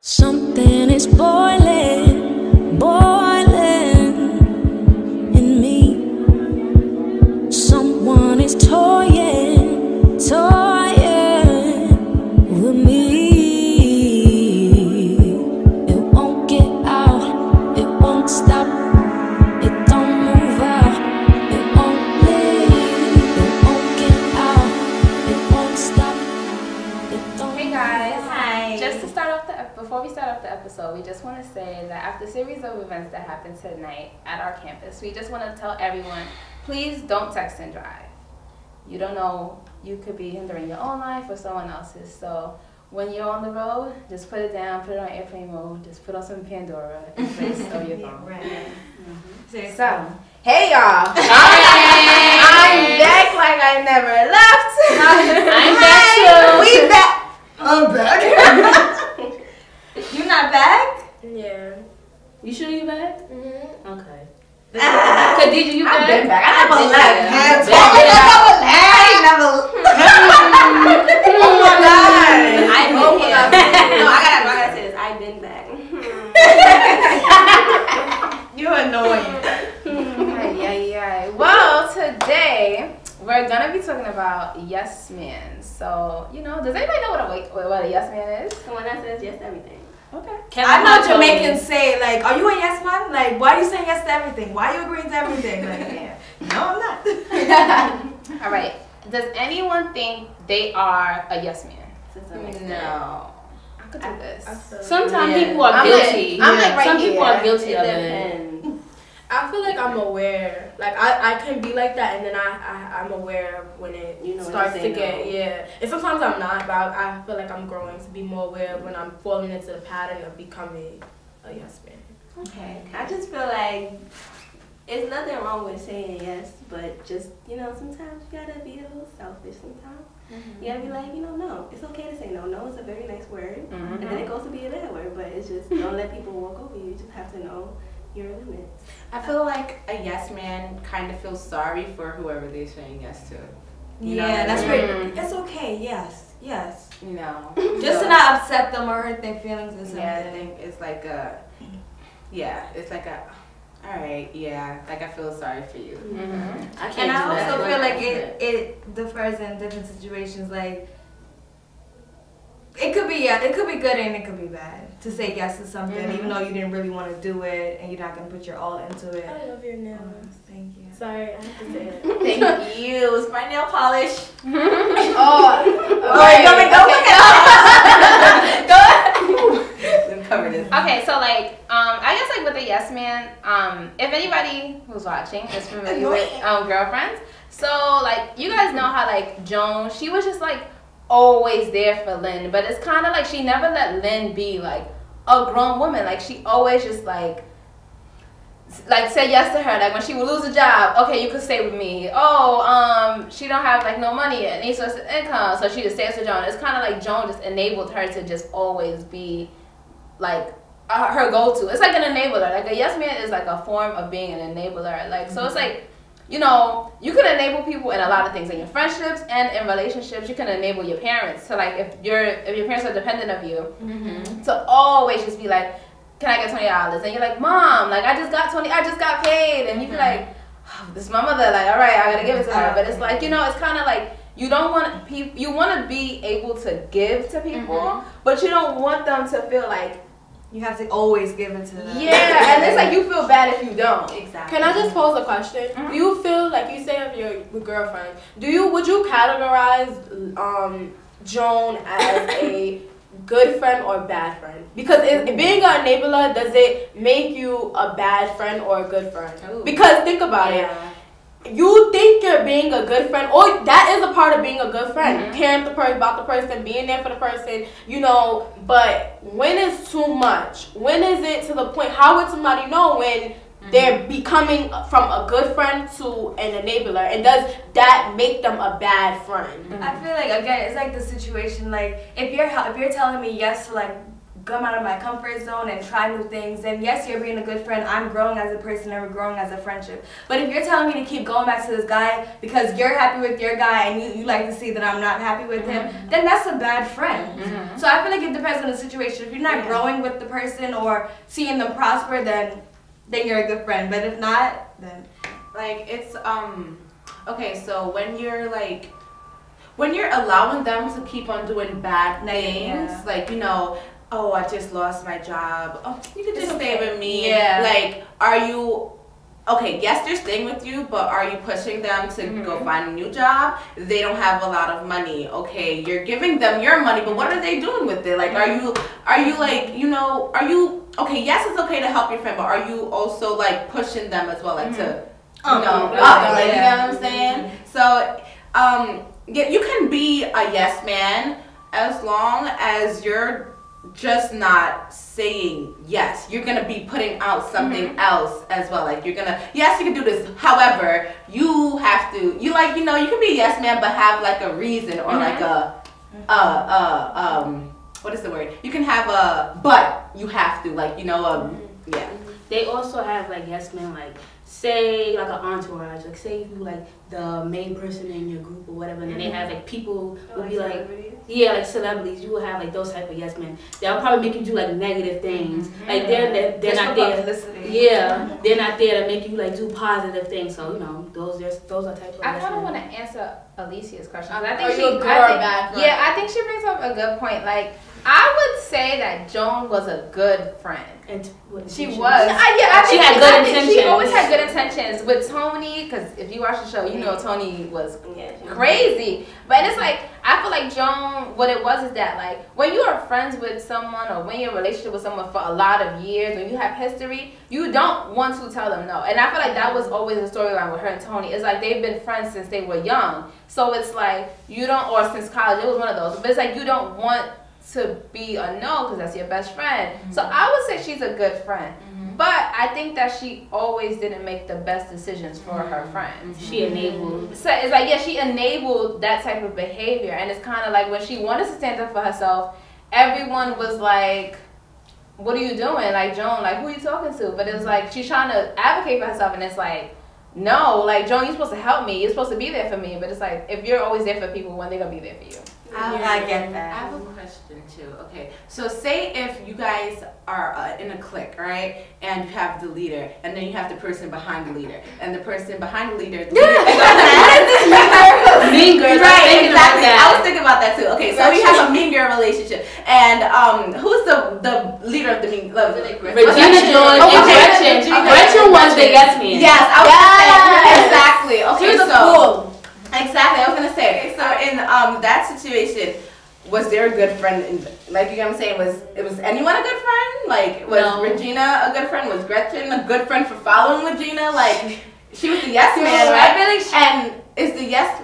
Something is boiling, boiling in me. Someone is toying, toying with me. It won't get out, it won't stop, it don't move out, it won't leave, it won't get out, it won't stop, it don't. Hey guys, hi. Just to start off before we start off the episode, we just want to say that after a series of events that happened tonight at our campus, we just want to tell everyone, please don't text and drive. You don't know, you could be hindering your own life or someone else's. So when you're on the road, just put it down, put it on airplane mode, just put on some Pandora and place it on your phone. Right. So, hey y'all, I'm back like I never left. I'm back too. We back. I'm back. You not back? Yeah. You sure you back? Mm-hmm. Okay. Khadija, you back? I've been back. I never left. Oh my god. I've been here. No, I gotta say this. I've been back. You're annoying. Yeah. Well, today we're gonna be talking about yes men. So, does anybody know what a yes man is? Someone that says yes to everything. Okay. I know Jamaicans say, like, are you a yes man? Like, why are you saying yes to everything? Why are you agreeing to everything? Like, yeah. No, I'm not. All right. Does anyone think they are a yes man? No. I could do this. Sometimes people are guilty. I'm like right Some people here. are guilty of it. Depends. I feel like I'm aware. Like I can be like that, and then I'm aware of when it starts to get And sometimes I'm not, but I feel like I'm growing to be more aware of when I'm falling into the pattern of becoming a yes man. Okay. I just feel like it's nothing wrong with saying yes, but just, sometimes you gotta be a little selfish sometimes. Mm-hmm. You gotta be like, no. It's okay to say no. No is a very nice word. Mm-hmm. And then it goes to be a bad word, but it's just don't let people walk over you. You just have to know your limits. I feel like a yes man kind of feels sorry for whoever they're saying yes to. That's right. It's okay, yes. Just to not upset them or hurt their feelings or something. Yeah, I think it's like all right, like I feel sorry for you. Mm-hmm. I can't And I do that. also feel like it differs in different situations. Like, it could be good and it could be bad to say yes to something, even though you didn't really want to do it and you're not gonna put your all into it. I love your nails. Thank you. Sorry, I have to say it. Thank you. It's my nail polish. You want me to go look Cover this. Okay, so I guess with a yes man, if anybody who's watching is familiar with Girlfriends, so you guys know how Joan, she was just always there for Lynn, but it's kind of she never let Lynn be a grown woman. She always just say yes to her. When she would lose a job, okay, you could stay with me. She don't have no money and any source of income, so she just stays with Joan. It's kind of Joan just enabled her to just always be her go-to. It's an enabler. A yes man is a form of being an enabler. So it's you can enable people in a lot of things, in your friendships and in relationships. You can enable your parents to if your parents are dependent of you, to always just be can I get $20? And you're like, Mom, I just got $20, I just got paid, and you be like, oh, this is my mother, all right, I gotta give it to her. But it's it's kind of you don't want people, you want to be able to give to people, but you don't want them to feel You have to always give it to them. yeah, and it's you feel bad if you don't. Exactly. Can I just pose a question? Do you feel you say of your girlfriend? Would you categorize Joan as a good friend or bad friend? Because being an enabler, does it make you a bad friend or a good friend? Ooh. Because think about it. You think you're being a good friend, or that is a part of being a good friend. Caring about the person, being there for the person, but when it's too much? When is it to the point? How would somebody know when they're becoming from a good friend to an enabler? And does that make them a bad friend? I feel again, it's the situation, if you're telling me yes to come out of my comfort zone and try new things, then yes, you're being a good friend. I'm growing as a person and we're growing as a friendship. But if you're telling me to keep going back to this guy because you're happy with your guy and you like to see that I'm not happy with him, then that's a bad friend. So I feel like it depends on the situation. If you're not growing with the person or seeing them prosper, then you're a good friend. But if not, then like it's okay, so when you're allowing them to keep on doing bad things, like, you know, oh, I just lost my job. Oh, you can just stay with me. Yeah. Like, are you, okay, yes, they're staying with you, but are you pushing them to go find a new job? They don't have a lot of money. Okay, you're giving them your money, but what are they doing with it? Like, are you like, you know, okay, yes, it's okay to help your friend, but are you also, like, pushing them as well, like, to, you know, up, like, you know what I'm saying? So, yeah, you can be a yes man as long as you're just not saying yes. You're gonna be putting out something else as well. Like, you're gonna, yes, you can do this. However, you have to, you like, you know, you can be a yes man, but have like a reason or like what is the word? You can have a, but you have to, like, you know, yeah. They also have like yes men, like say like an entourage, like say you like the main person in your group or whatever, and then they have like people will be like, yeah, like celebrities. You will have like those type of yes men. They'll probably make you do like negative things. Like they're not there. Yeah, they're not there to make you like do positive things. So you know those are type of. I kind of want to answer Alicia's question. I think Are you a good or a bad friend? Yeah, I think she brings up a good point. Like, I would say that Joan was a good friend. And she was. I she think had good intentions. She always had good intentions with Toni, because if you watch the show, you know Toni was crazy. But it's like, I feel like Joan, what it was is that, like, when you are friends with someone or when you're in a relationship with someone for a lot of years, when you have history, you don't want to tell them no. And I feel like that was always the storyline with her and Toni. It's like they've been friends since they were young. So it's like, you don't, or since college, it was one of those. But it's like, you don't want to be a no because that's your best friend. So I would say she's a good friend. But I think that she always didn't make the best decisions for her friends. She enabled. So it's like, yeah, she enabled that type of behavior. And it's kind of like when she wanted to stand up for herself, everyone was like, what are you doing? Like, Joan, like, who are you talking to? But it's like, she's trying to advocate for herself, and it's like, no, like, Joan, you're supposed to help me. You're supposed to be there for me. But it's like, if you're always there for people, when they're going to be there for you? I get that. I have a question too. Okay, so say if you guys are in a clique, right, and you have the leader, and then you have the person behind the leader, and the person behind the leader. Mean girls. Right, exactly. I was thinking about that too. Okay, so we have a mean girl relationship, and who's the leader of the mean? Regina Joan and Gretchen. Gretchen was the yes man. Yes, I was gonna say exactly. Okay, She was a fool. Exactly, I was gonna say. So in that situation, was there a good friend? Like, you know what I'm saying? Was anyone a good friend? Like, was Regina a good friend? Was Gretchen a good friend for following Regina? Like, she was the yes man, right? And is the yes?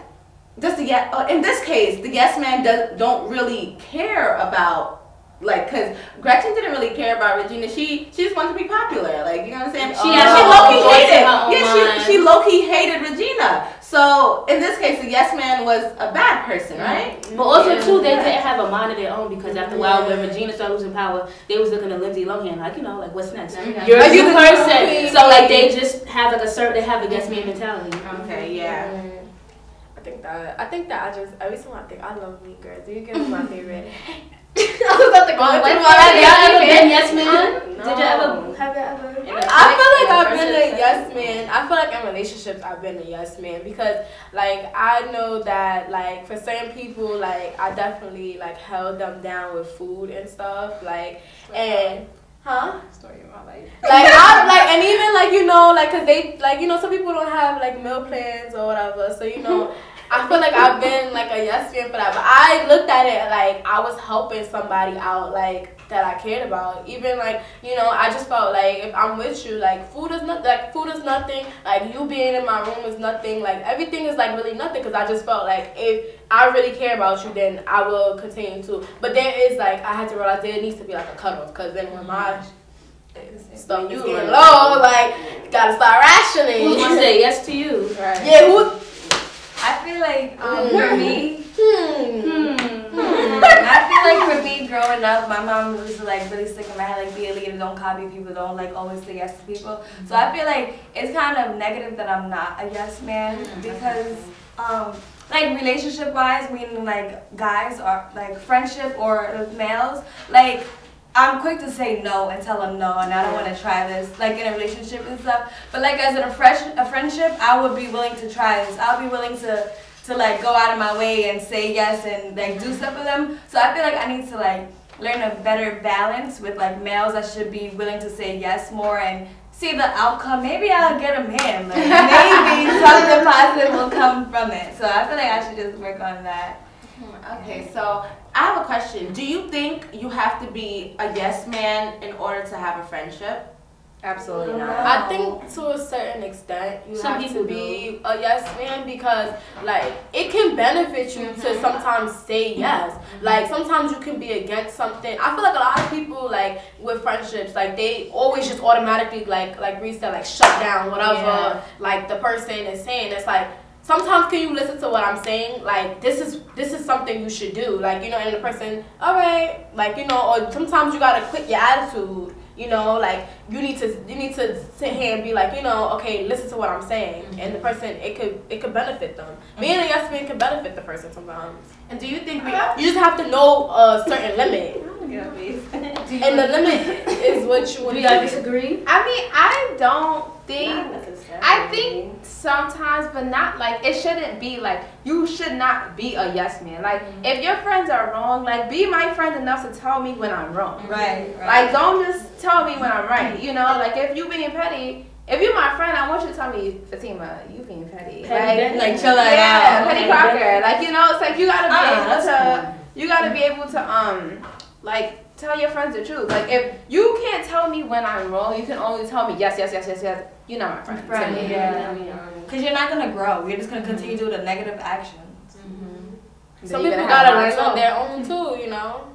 In this case, the yes man don't really care about. Like, cause Gretchen didn't really care about Regina. She just wanted to be popular. Like, you know what I'm saying? She low-key hated. Yeah, she low-key hated Regina. So in this case, the yes man was a bad person, right? But also too, they didn't have a mind of their own, because after a while, when Regina started losing power, they was looking at Lindsay Lohan like, you know, like, what's next? You're a new person. So like, they just have like they have a yes man mentality. Okay, yeah. I think that I just, every time I think, I love Mean Girls. You guys are my favorite. I was about to go into Have y'all ever been yes man? No. Did you ever? Have you ever? I feel like I've been a yes man. I feel like in relationships I've been a yes man, because like I know that like for certain people, like I definitely like held them down with food and stuff, like, and Story of my life. like I like, and even like, you know, like, cause they like, you know, some people don't have like meal plans or whatever, so you know. I feel like I've been like a yes man for that, but I looked at it like I was helping somebody out, like that I cared about. Even like, you know, I just felt like if I'm with you, like food is nothing. Like you being in my room is nothing. Like everything is like really nothing, because I just felt like if I really care about you, then I will continue to. But there is like, I had to realize there needs to be like a cutoff, because then when my stuff is getting low, like you gotta start rationing. Who's gonna say yes to you? Right. Yeah, I feel like for me, I feel feel like for me growing up, my mom was like really stick in my head, like be a leader, don't copy people, don't like always say yes to people. So I feel like it's kind of negative that I'm not a yes man because like relationship wise, meaning like guys or like friendship or males, like I'm quick to say no and tell them no, and I don't want to try this, like in a relationship and stuff. But like as in a friendship, I would be willing to try this. I'll be willing to like go out of my way and say yes and like do stuff with them. So I feel like I need to like learn a better balance with like males. I should be willing to say yes more and see the outcome. Maybe I'll get a man. Like maybe something positive will come from it. So I feel like I should just work on that. Okay, so I have a question. Do you think you have to be a yes man in order to have a friendship? Absolutely not. I think to a certain extent you Some have people to be a yes man because like it can benefit you to sometimes say yes. Like sometimes you can be against something. I feel like a lot of people like with friendships like they always just automatically like Bree said like shut down whatever like the person is saying. It's like sometimes can you listen to what I'm saying? Like this is something you should do. Like, you know, and the person, all right, like, you know, or sometimes you gotta quit your attitude. You know, like you need to sit here and be like, you know, okay, listen to what I'm saying, and the person it could benefit them. Being a yes man can benefit the person sometimes. And do you think You just have to know a certain limit, and the limit is what you want. Do y'all disagree? I mean, I don't think. Not necessarily. I think sometimes, but not like it shouldn't be like you should not be a yes man. Like if your friends are wrong, like be my friend enough to tell me when I'm wrong. Right. Like don't just tell me when I'm right. You know, like if you being petty, if you're my friend, I want you to tell me, Fatima, you being petty. Like chill out. Yeah, petty Crocker. Like you know, it's like you gotta be able to. You gotta be able to like tell your friends the truth. Like if you can't tell me when I'm wrong, you can only tell me yes. You're not my friend. Right. Yeah. Because you're not gonna grow. You're just gonna continue to do the negative actions. Some people gotta learn on their own too. You know.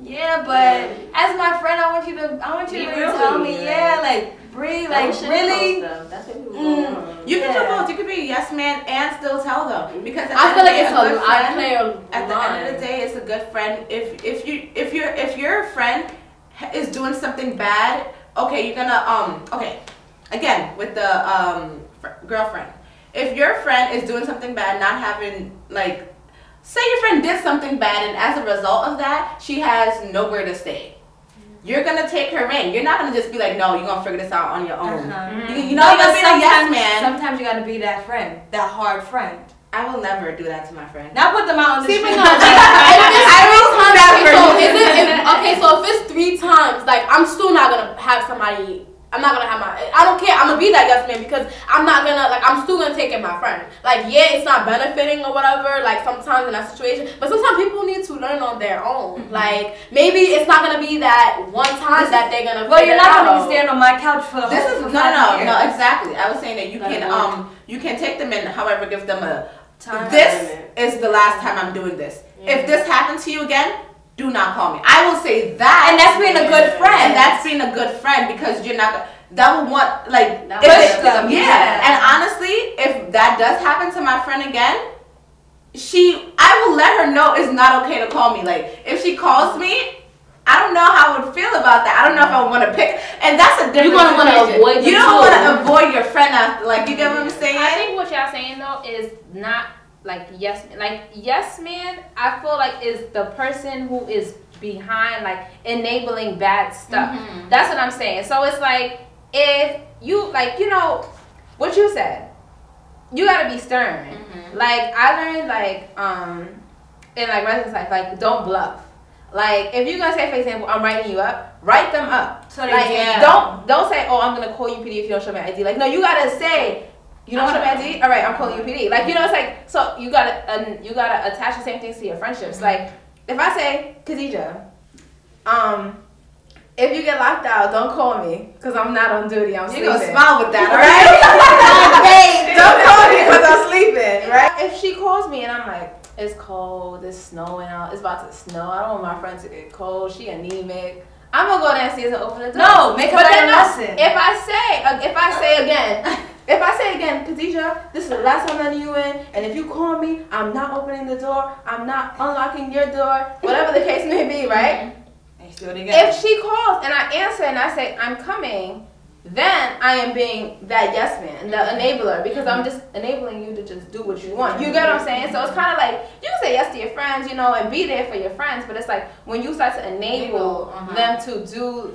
Yeah, but as my friend, I want you to Be really real tell with me, me, yeah, like Bree, like really. That's what people want. you can do both? You can be a yes man and still tell them because I feel like it's good a I play a At the end of the day, it's a good friend. If your friend is doing something bad, okay, you're gonna okay, again with the girlfriend. If your friend is doing something bad, not having like, say your friend did something bad, and as a result of that, she has nowhere to stay. You're gonna take her in. You're not gonna just be like, no, you're gonna figure this out on your own. You know, you're gonna be a yes man. Sometimes you gotta be that friend, that hard friend. I will never do that to my friend. Not put them out on the street. So if it's 3 times, like I'm still not gonna have somebody. I'm not gonna have I don't care. I'm gonna be that yes man because I'm not gonna I'm still gonna take in my friend. Like yeah, it's not benefiting or whatever. Like sometimes in that situation, but sometimes people need to learn on their own. Like maybe it's not gonna be that one time that they're gonna. Well, you're not gonna be standing on my couch for the whole. No, exactly. I was saying that you can take them in. However, give them a time. This is the last time I'm doing this. If this happens to you again, do not call me. I will say that. And that's being a good friend. And that's being a good friend because you're not. That will want like. Yeah. And honestly, if that does happen to my friend again, I will let her know it's not okay to call me. Like if she calls me, I don't know how I would feel about that. I don't know if I would want to pick. And that's a different. You're gonna want to avoid. You don't want to avoid your friend after. Like you get what I'm saying? I think what y'all saying though is not. Like yes man, I feel like is the person who is behind like enabling bad stuff. That's what I'm saying. So it's like if you like you know what you said, you gotta be stern. Like I learned like in like residence life, like don't bluff. Like if you're gonna say, for example, I'm writing you up, write them up. So like don't say, oh, I'm gonna call you PD if you don't show me ID. Like no, you gotta say. You don't show me ID? All right, I'm calling you PD. Like, you know, it's like, so you gotta attach the same things to your friendships. Like, if I say, Khadija, if you get locked out, don't call me, because I'm not on duty, I'm sleeping. You're gonna smile with that, right? Don't call me because I'm sleeping, right? If she calls me and I'm like, it's cold, it's snowing out, it's about to snow, I don't want my friend to get cold, she anemic, I'm gonna go downstairs and open the door. No, make her learn a lesson. If I say again, If I say again, Khadija, this is the last time I'm letting you in, and if you call me, I'm not opening the door, I'm not unlocking your door, whatever the case may be, right? And do it again. If she calls and I answer and I say, I'm coming, then I am being that yes man, the enabler, because I'm just enabling you to just do what you want. You get what I'm saying? So it's kind of like, you can say yes to your friends, you know, and be there for your friends, but it's like when you start to enable them to do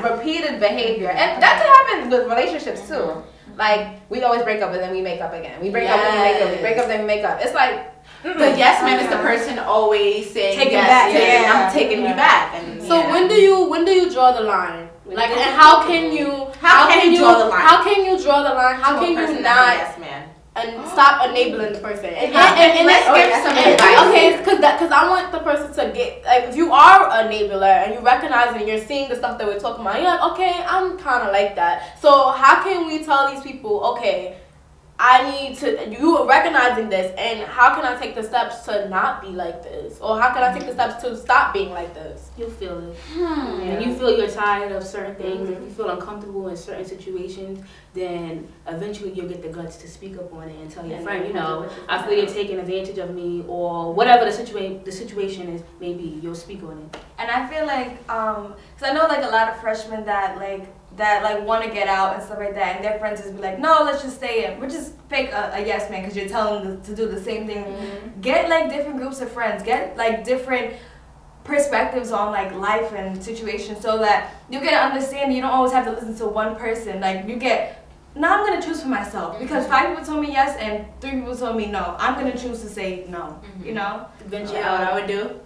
repeated behavior. And that could happen with relationships too. Like, we always break up and then we make up again. We break up and we make up. We break up then we make up. It's like, the yes man is the person always saying Take it yes, back. I'm taking you back. And, so when do you draw the line? Like, and how can you draw the line? How can you draw the line? How can you not yes man and stop enabling the person? And let's give some advice. Okay, because I want the person to get, like, if you are an enabler and you recognize and you're seeing the stuff that we're talking about, you're like, okay, I'm kind of like that. So how can we tell these people, okay, I need to, you are recognizing this, and how can I take the steps to not be like this? Or how can I take the steps to stop being like this? You feel it. And you feel you're tired of certain things, if you feel uncomfortable in certain situations, then eventually you'll get the guts to speak up on it and tell your friend, you know, I feel you're taking advantage of me, or whatever the situation is, maybe you'll speak on it. And I feel like, because I know like a lot of freshmen that want to get out and stuff like that, and their friends just be like, no, let's just stay in, which is fake a yes man, because you're telling them to do the same thing. Get like different groups of friends, get like different perspectives on like life and situations, so that you get an understanding. You don't always have to listen to one person. Like, you get, now I'm going to choose for myself, because 5 people told me yes and 3 people told me no. I'm going to choose to say no, you know? Venture out, I would do.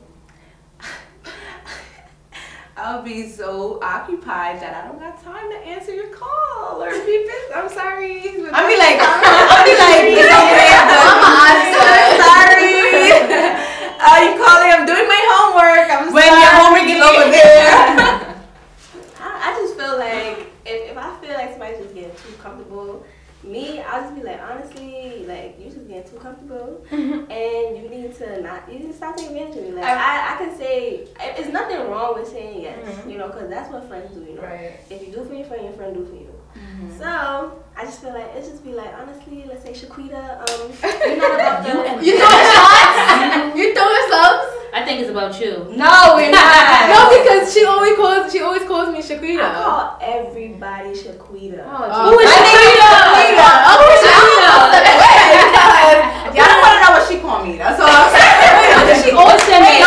I'll be so occupied that I don't got time to answer your call or be busy. I'm sorry. I'll be like, it's okay. I'm sorry. You calling? I'm doing my homework. I'm When sorry. your homework is over there. I just feel like if I feel like somebody's just getting too comfortable, I'll just be like, honestly, like, you just getting too comfortable, and you need to stop taking advantage of me. Like, I can say, it's nothing wrong with saying yes, you know, because that's what friends do, you know. Right. If you do for your friend do for you. So, I just feel like, it just be like, honestly, let's say Shaquita, you're not about the... You throwing shots? You throwing subs? I think it's about you. No, we're not. No, because she always calls me Shaquita. I call everybody Shaquita. Who is Shaquita? Y'all don't want to know what she called me. That's all I'm saying. She always said me.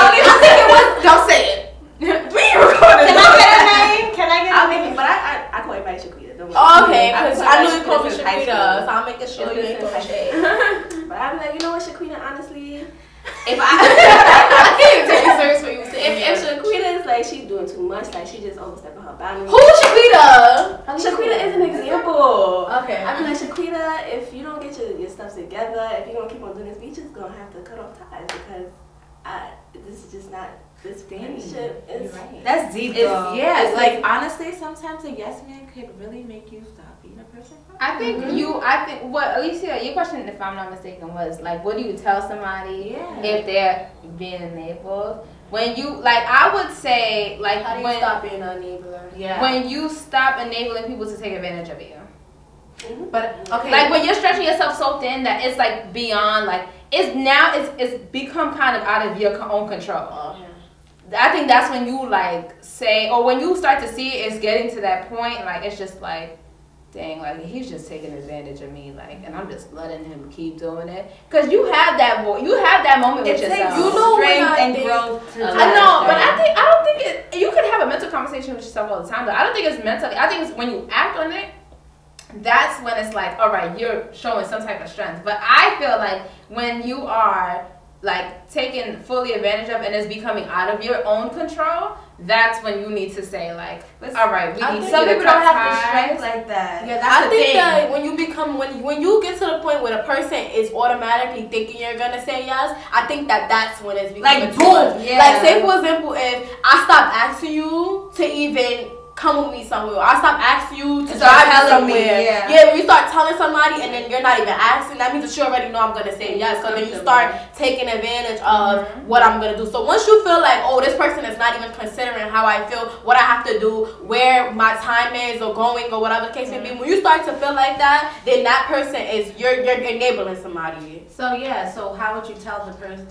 Don't say it. We recorded. Can I get a name? Can I get a name? But I call everybody Shaquita. Don't worry. Oh, okay, because I knew you Shaquita called me since high Shaquita, school. so I'm making sure you ain't calling shade. But I'm like, you know what, Shaquita, honestly, if I can't even take you serious what you were saying. if Shaquita is like, she's doing too much, like she just overstepping her boundaries. Who's Shaquita? Shaquita is an example. Okay. I be like, Shaquita, if you don't get your stuff together, if you're gonna keep on doing this, we just gonna have to cut off ties, because this is just not, this friendship is right. That's deep, though. Yeah, it's like, honestly, sometimes a yes man could really make you stop being a person. I think what Alicia, your question, if I'm not mistaken, was like, what do you tell somebody if they're being enabled? When you, like, I would say, like, How do you stop being an enabler? Yeah. when you stop enabling people to take advantage of you. But okay, Like, when you're stretching yourself so thin that it's like beyond, like, it's become kind of out of your own control. I think that's when you like say, or when you start to see it's getting to that point, like, it's just like, dang, like, he's just taking advantage of me, like, and I'm just letting him keep doing it. Cause you have that moment with yourself. You know, strength and growth. I know, but I don't think you can have a mental conversation with yourself all the time, but I don't think it's mentally. I think it's when you act on it, that's when it's like, all right, you're showing some type of strength. But I feel like when you are like taken fully advantage of and it's becoming out of your own control, that's when you need to say, like, all right, we need to some either people don't cut have the ties. strength like that. yeah, that's I the think thing. that when you get to the point where the person is automatically thinking you're gonna say yes, I think that's when it's becoming Like, too boom, much. yeah. Like, say for example, if I stop asking you to even come with me somewhere. I stop asking you to Start drive me telling me, somewhere. yeah. When you start telling somebody and then you're not even asking, that means that you already know I'm gonna say yes. So then you start taking advantage of what I'm gonna do. So once you feel like, oh, this person is not even considering how I feel, what I have to do, where my time is or going or whatever the case may be, when you start to feel like that, then that person is you're enabling somebody. So yeah, so how would you tell the person?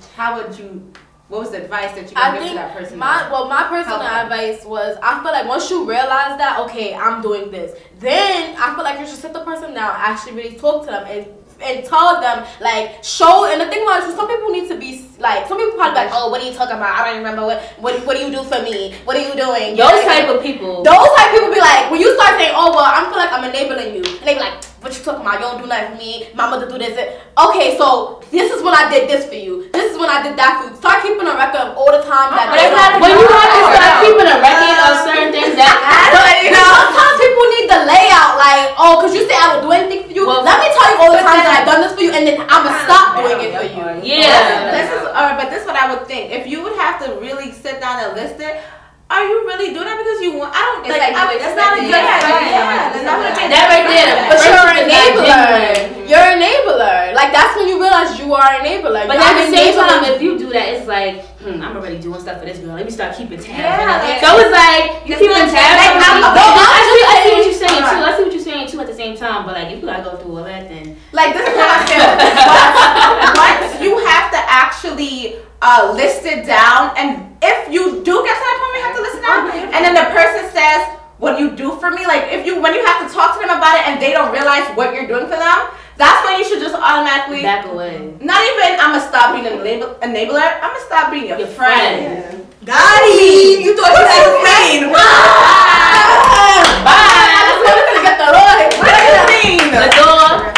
What was the advice that you would give to that person? My personal advice was, I feel like once you realize that, okay, I'm doing this, then I feel like you should sit the person down, actually really talk to them and tell them, like, show. And the thing was, some people need to be like, some people probably like, oh, what are you talking about? I don't remember what do you do for me? What are you doing? Those type of people Be like, when you start saying, oh well, I feel like I'm enabling you, and they be like, what you talking about? You don't do nothing for me. My mother do this. Okay, so this is when I did this for you. This is when I did that for you. Start keeping a record of all the time that. But it's not when you have to start keeping a record of certain things that. Sometimes people need the layout, like, oh, because you say I will do anything for you. Well, let me tell you all the times that I've done this for you, and then I'm gonna stop doing it for you. Yeah. But this is what I would think. If you would have to really sit down and list it. Are you really doing that because you want? I don't like. That's not a good idea. That right there. But you're an enabler. You're an enabler. Like that's when you realize you are an enabler. But at the same time, if you do that, it's like, I'm already doing stuff for this girl. Let me start keeping tabs. So it's like you keeping tabs. I see what you're saying too. I see what you're saying too at the same time. But like, if you gotta go through all that, then like this is what I feel. Once you have to actually list it down, and if you do get to that point where you have to listen down, and then the person says, what do you do for me? Like when you have to talk to them about it and they don't realize what you're doing for them, that's when you should just automatically back away. Not even I'm gonna stop being an enabler, I'm gonna stop being your friend. Got it! You thought you had a friend! Bye! I'm gonna get the Lord. What do you mean? The door.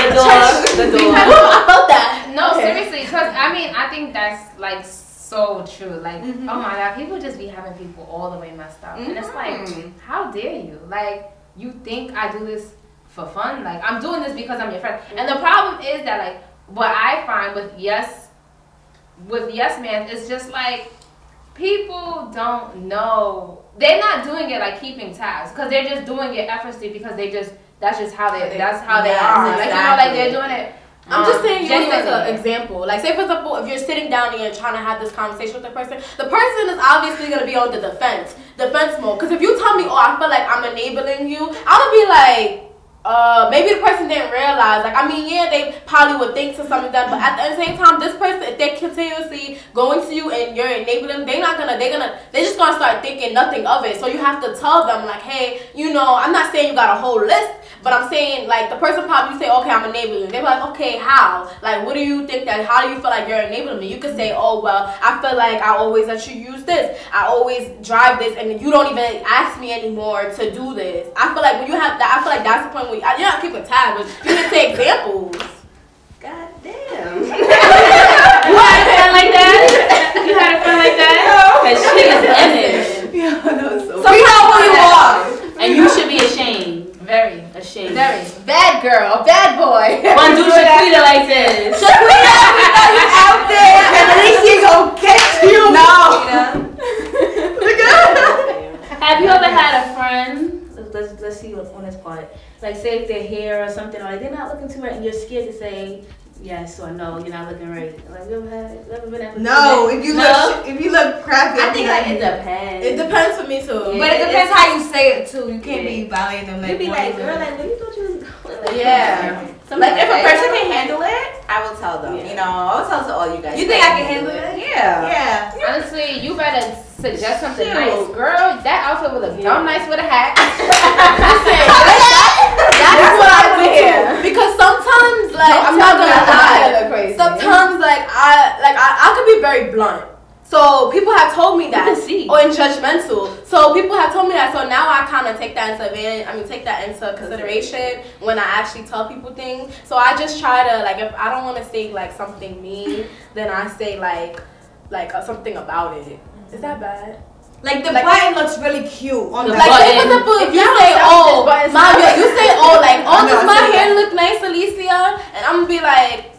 I felt that. No, seriously, because I think that's like so true. Like, oh my God, people just be having people all the way messed up. And it's like, how dare you? Like, you think I do this for fun? Like, I'm doing this because I'm your friend. And the problem is that, like, what I find with yes man, it's just like, people don't know. They're not doing it like keeping tabs, because they're just doing it effortlessly because that's just how they are. Exactly. Like, you know, like they're doing it. I'm just saying, just as genuinely. an example. Like, say for example, if you're sitting down and you're trying to have this conversation with the person is obviously gonna be on the defense mode. Because if you tell me, oh, I feel like I'm enabling you, I'm gonna be like, maybe the person didn't realize. Like, yeah, they probably would think to some of them, but at the same time, this person, if they're continuously going to you and you're enabling them, they're just gonna start thinking nothing of it. So you have to tell them, like, hey, I'm not saying you got a whole list, but I'm saying, like, the person probably say, okay, I'm enabling you. They're like, okay, how? Like, what do you think how do you feel like you're enabling me? You could say, oh, well, I feel like I always let you use this. I always drive this, and you don't even ask me anymore to do this. I feel like when you have that, I feel like that's the point where you're not keeping tabs, but you can say examples. God damn. You had a friend like that? You had a friend like that? Because she is in it. So you know who you are. And you should be ashamed. Very Ashamed. very bad girl, bad boy. One dude Shaquita like this. Shaquita, you out there, and Alicia gonna catch you. No. Have you ever had a friend? Let's see on this part. Like, say if they're here or something, or like they're not looking too right, and you're scared to say yes or no, you're not looking right. Like, you ever been at? No, if you look crappy, I think like it depends. It depends for me too. But it depends how you say it too. You can't be violating them. Like, You be like, girl, like, what you thought you was going? Like, Yeah. Like, if a person can handle it, I will tell them. I will tell to all you guys. You think I can handle it? Yeah. Yeah. Honestly, you better suggest something nice. Girl, that outfit would look dumb nice with a hat. That's what I do too. Because sometimes, like, I'm not gonna lie. Sometimes, like, I could be very blunt. So people have told me that, or in judgmental. So people have told me that. So now I kind of take that into consideration when I actually tell people things. So I just try to, like, if I don't want to say like something mean, then I say like something about it. Is that bad? Like the button looks really cute on the Like, say for example, if you say, does my hair look nice, Alicia? And I'm gonna be like,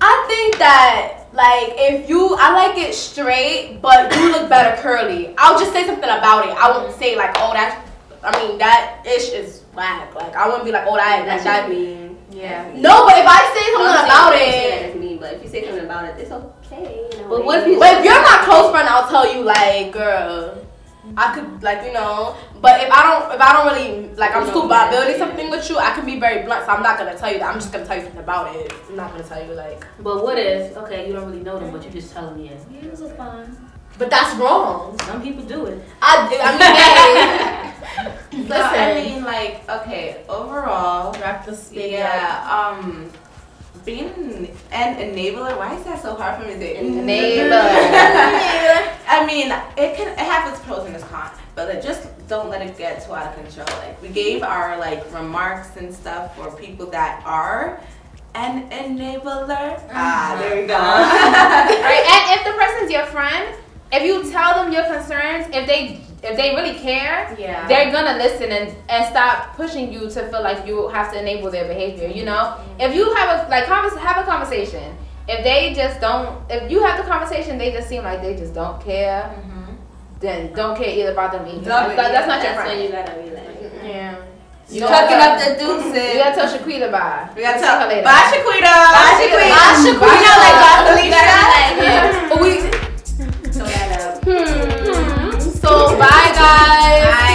I think that, like, I like it straight, but you look better curly. I'll just say something about it. I won't say like, oh, that's I mean, that ish is whack. Like, I wouldn't be like, oh, that mean. Yeah. No, but if I say something about it. That's mean, but if you say something about it, it's okay. You know, But what if you? But if you're my close friend, I'll tell you, like, girl, I could, like, you know. But if I don't really, like, I'm still about building something with you, I can be very blunt. So I'm not gonna tell you that. I'm just gonna tell you something about it. I'm not gonna tell you, like. But what if? Okay, you don't really know them, but you just telling me, yeah, it was fun. But that's wrong. Some people do it. I mean, hey. So, I mean, like, okay, overall, Wrap this baby up. yeah, being an enabler, why is that so hard for me to say? Enabler. I mean, it has its pros and its cons, but like, just don't let it get too out of control. Like, we gave our like remarks and stuff for people that are an enabler. Ah, there we go. Right, and if the person's your friend, if you tell them your concerns, if they really care, Yeah. they're gonna listen and stop pushing you to feel like you have to enable their behavior. You know, if you have a conversation, if they just don't, if you have the conversation, they just seem like they just don't care, then don't care either about them either. That's not your That's when friend. you gotta be like, Yeah. You chucking up the deuces. You gotta tell Shaquita bye. We gotta See her tell later. bye, Shaquita. Bye, Shaquita. Bye, Shaquita. You know, like Bob Yeah. so that So bye guys. Bye.